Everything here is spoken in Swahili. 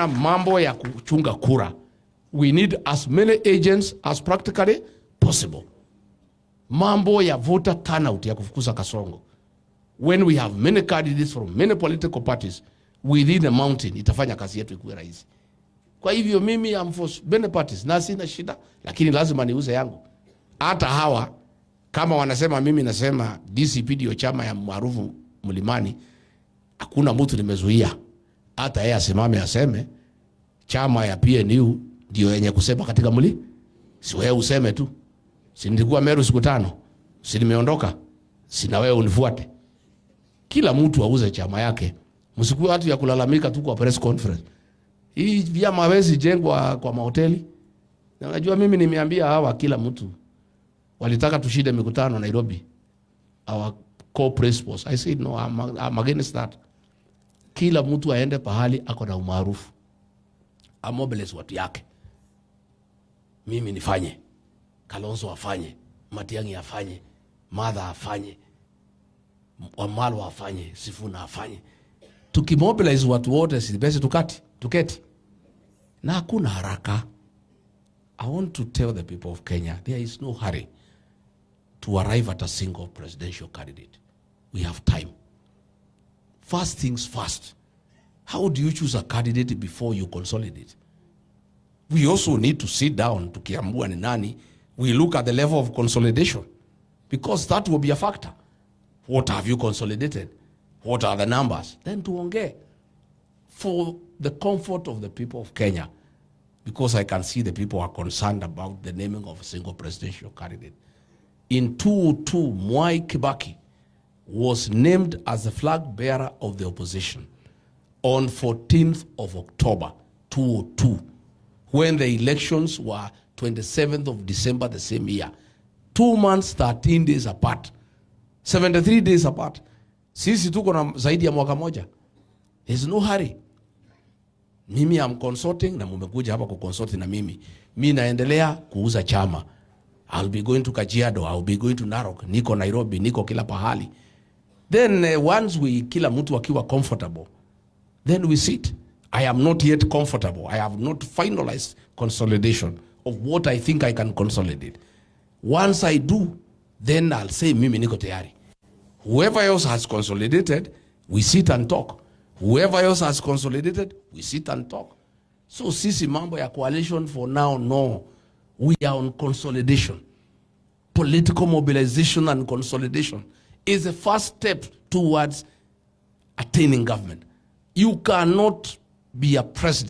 mambo ya kuchunga kura. We need as many agents as practically possible. Mambo ya voter turnout ya kufukuza kasongo. When we have many candidates from many political parties within a mountain, itafanya kazi yetu ikuwe rahisi. Kwa hivyo mimi am for many parties, na sina shida, lakini lazima niuze yangu. Hata hawa kama wanasema mimi nasema DCP ndio chama ya maarufu Mlimani, hakuna mtu nimezuia. Hata yeye asimame aseme chama ya PNU ndio yenye kusema katika mli. Si wewe useme tu. Si nilikuwa Meru siku 5. Si nimeondoka. Si na wewe unifuate. Kila mtu auze chama yake. Msikuwe watu ya kulalamika tu kwa press conference. Hii vyama hawezi jengwa kwa mahoteli. Na unajua mimi nimeambia hawa kila mtu walitaka tushinde mikutano Nairobi. Our co-principals. I said no, I'm against that. Kila mtu aende pahali ako na umaarufu. Amobilize watu yake. Mimi nifanye. Kalonzo afanye. Matiang'i afanye. Martha afanye. Wamalwa afanye. Sifuna afanye. Tukimobilize watu wote si basi tuketi. Na hakuna haraka. I want to tell the people of Kenya, there is no hurry to arrive at a single presidential candidate. We have time. First things first. How do you choose a candidate before you consolidate? We also need to sit down to kiambua ni nani. We look at the level of consolidation because that will be a factor. What have you consolidated? What are the numbers? Then tuongee for the comfort of the people of Kenya, because I can see the people are concerned about the naming of a single presidential candidate. In 2002, Mwai Kibaki was named as the flag bearer of the opposition on 14th of October 2002, when the elections were 27th of December the same year. 2 months, 13 days apart. 73 days apart. Sisi tuko na zaidi ya mwaka moja. There's no hurry. Mimi am consulting na mumekuja hapa kuconsult na mimi. Mimi naendelea kuuza chama. I'll be going to Kajiado, I'll be going to Narok, niko Nairobi, niko kila pahali. Then once we kila mtu akiwa comfortable, then we sit. I am not yet comfortable. I have not finalized consolidation of what I think I can consolidate. Once I do, then I'll say mimi niko tayari. Whoever else has consolidated, we sit and talk. Whoever else has consolidated, we sit and talk. So sisi mambo ya coalition for now, no. We are on consolidation. Political mobilization and consolidation is the first step towards attaining government. You cannot be a president